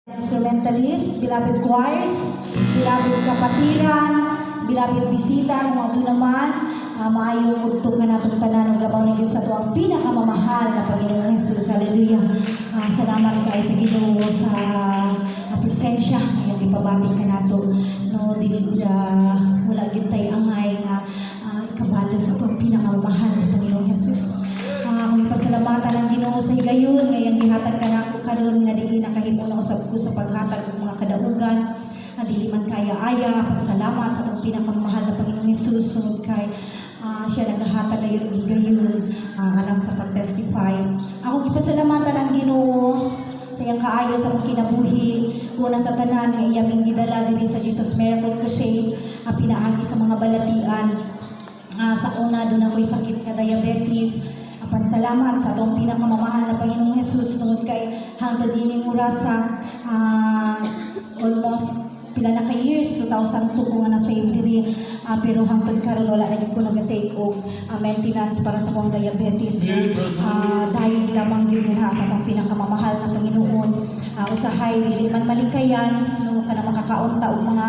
Instrumentalist, beloved choirs, beloved kapatiran, beloved bisita, kung ato naman, maayong udto ka natong tanan ng labaw na Diyos sa ito ang pinakamamahal na Panginoong Jesus. Hallelujah. Salamat kayo sa Ginoo sa presensya ngayong ipabating ka nato. No, dili wala gyud tay angay nga ikabalo sa ito ang pinakamamahal na Panginoong Jesus. Kung ipasalamatan ang Ginoo sa higayon, ngayong gihatag ka na ako karon nga di nakahimo na usab ko sa paghatag ng mga kadaugan, dili man kaya aya, pagsalamat sa itong pinakamahal na Panginoong Jesus, tungod kay siya naghahatag ngayon gigayon alang sa pag-testify. Ako ipasalamatan ang Ginoo sa iyang kaayo sa akong kinabuhi, una sa tanan nga iyaming gidala diri sa Jesus Miracle Crusade, pinaagi sa mga balatian. Sa una doon ako'y sakit ka diabetes. Pansalamat sa atong pinakamamahal na Panginoong Jesus tungod kay hangtod dining orasa almost pila na ka years 2002 ko nga na-save diri pero hangtod karon wala na gyud ko naga-take og maintenance para sa akong diabetes dahil lamang gyud ha sa atong pinakamamahal na Panginoon. Usahay dili man malikayan no kana makakaunta og mga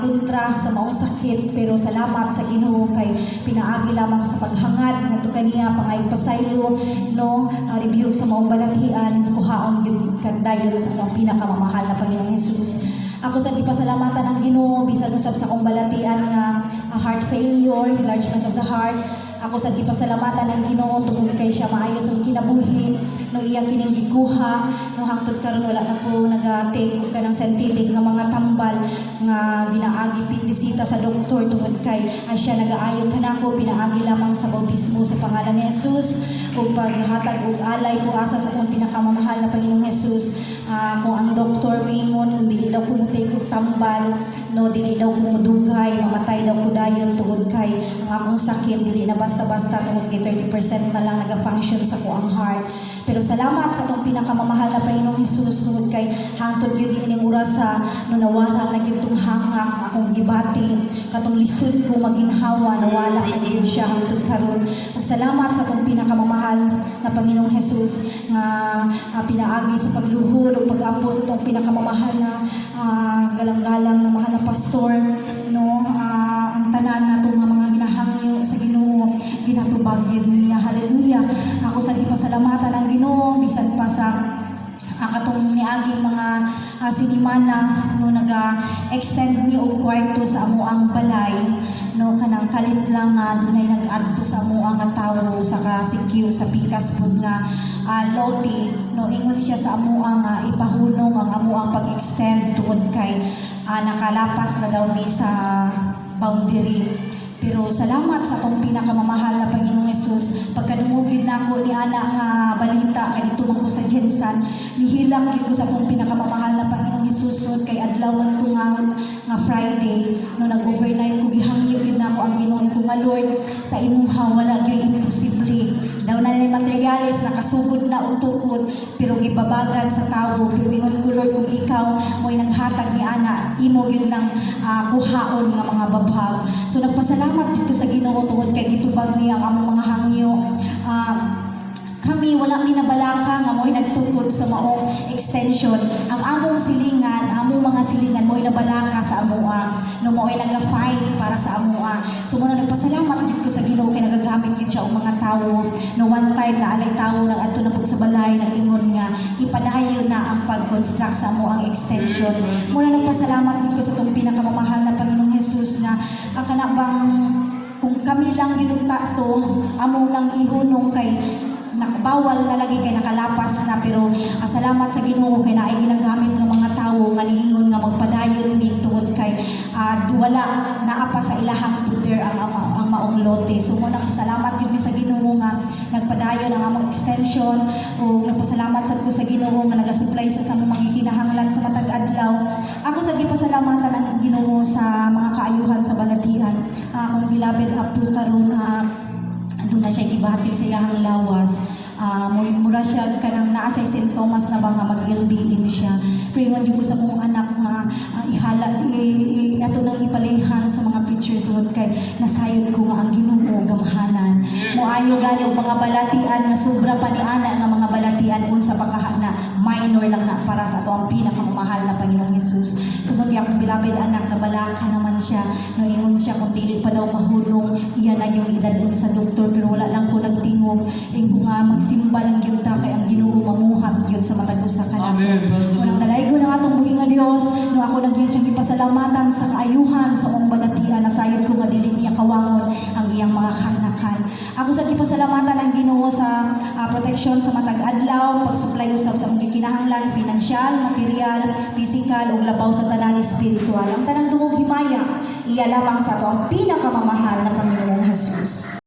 kontra sa maong sakit, pero salamat sa Ginoo kay pinaagi lamang sa paghangad ngadto kaniya pangay pasaylo no review sa maong balatian kuhaon gyud kandayon sa atong pinakamamahal na Panginoong Jesus. Ako sa ipasalamatan ang Ginoo bisan usab sa akong balatian nga heart failure, enlargement of the heart. Ako sa ipasalamatan ang Ginoo tungod kay siya maayos ang kinabuhi no iya kining gikuha no hangtod karon wala na ko naga-take og kanang synthetic nga mga tambal nga ginaagi bisita sa doktor tungod kay siya nagaayon kanako pinaagi lamang sa bautismo sa pangalan ni Jesus ug paghatag og alay po asa sa akong pinakamamahal na Panginoong Jesus. Kung ang doktor moingon kung dili daw ko mo-take og tambal no dili daw ko mudugay mamatay daw ko dayon tungod kay ang akong sakit dili na basta-basta tungod kay 30% na lang naga-function sa ko ang heart. Pero salamat sa atong pinakamamahal na Panginoong Jesus tungod kay hangtod gyud ining orasa no nawala na gyud tong hangak akong gibati katong lisod ko maginhawa nawala na gyud siya hangtod karon. Ug salamat sa atong pinakamamahal na Panginoong Jesus nga pinaagi sa pagluhod ug pag-ampo sa atong pinakamamahal na galang-galang na mahal na pastor no ang tanan nato nga mga ginahangyo sa Ginoo ginatubag gyud niya. Hallelujah. Ako sa ipasalamatan ang Ginoo bisan pa sa katong niaging mga sinimana no naga-extend ni og kwarto sa amo ang balay no kanang kalit lang dunay nag-adto sa amo ang tawo sa ka-secure sa pikas pud nga lote no ingon siya sa amo ang ipahunong ang amo ang pag-extend tungod kay nakalapas na daw ni sa boundary. Pero salamat sa atong pinakamamahal na Panginoong Jesus. Pagkadungogid nako ni ana nga balita kadto man ko sa Jensan, nihilak gyud ko sa atong pinakamamahal na Panginoong Jesus tungod kay adlawon ko nga Friday no nag-overnight ko gihangyo gyud nako ang Ginoo ko nga Lord sa imuha wala gyud imposible. Daw na ni materyales nakasugod na og tukod pero gibabagan sa tawo pero ingon ko Lord kung ikaw mo'y naghatag ni ana imo gyud nang kuhaon nga mga babag. So nagpasalamat ko sa Ginoo tungod kay gitubag niya ang among mga hangyo. Kami wala minabalaka nga mo'y nagtukod sa maong extension. Ang among silingan, among mga silingan mo'y nabalaka sa amoa. No mo'y naga-fight para sa amoa. So muna nagpasalamat gid ko sa Ginoo kay nagagamit gid siya og mga tawo. No one time na alay tawo nag-adto na pud sa balay nag-ingon nga ipadayon na ang pag-construct sa amoang extension. Muna nagpasalamat gid ko sa tong pinakamamahal na Panginoong Jesus nga ang kanabang kung kami lang ginunta to amo lang ihunong kay nakabawal na lagi kay nakalapas na pero salamat sa Ginoo kay naay ginagamit ng mga tawo nga niingon nga magpadayon ni tungod kay wala naa pa sa ilahang puder ang maong lote. So muna salamat gyud mi sa Ginoo nga nagpadayon ang among extension ug nagpasalamat sad ko sa Ginoo nga nagasupply sa among mga kinahanglan sa matag adlaw. Ako sa gipasalamatan ang Ginoo sa mga kaayuhan sa balatian. Akong beloved Abdul karon doon na siya gibatik sa iyang lawas. Mura siya kanang naa sa St. Thomas na ba nga mag-LBM siya. Pero ingon yung ko sa mong anak nga ihala ato nang ipalihan sa mga picture tungod kay nasayod ko nga ang Ginoo gamhanan. Moayo gani og mga balatian nga sobra pa ni ana nga mga balatian unsa pa kahana minor lang na para sa ato ang pinakamamahal na Panginoong Hesus. Tungod niya akong beloved anak na balaka naman siya, no ingon siya kung dili pa daw mahulong, iyan na yung edad sa doktor, pero wala lang ko nagtingog. Ing ko nga magsimba lang yun ta kay ang Ginoo mamuhat yun sa matag usa ka nato. Amen. Unang dalaygo ng atong buhi nga Dios, no ako nagyon siyang gipasalamatan sa kaayuhan sa mong banatian na sayod ko nga dili niya kawangon ang iyang mga kanakan. Ako sa gipasalamatan ang Ginoo sa proteksyon sa matag adlaw, pagsuplay usab sa mga kinahanglan, financial, material, physical ug labaw sa tanan espiritual. Ang tanang dungog himaya, iya lamang sa ato ang pinakamamahal na Panginoong Hesus.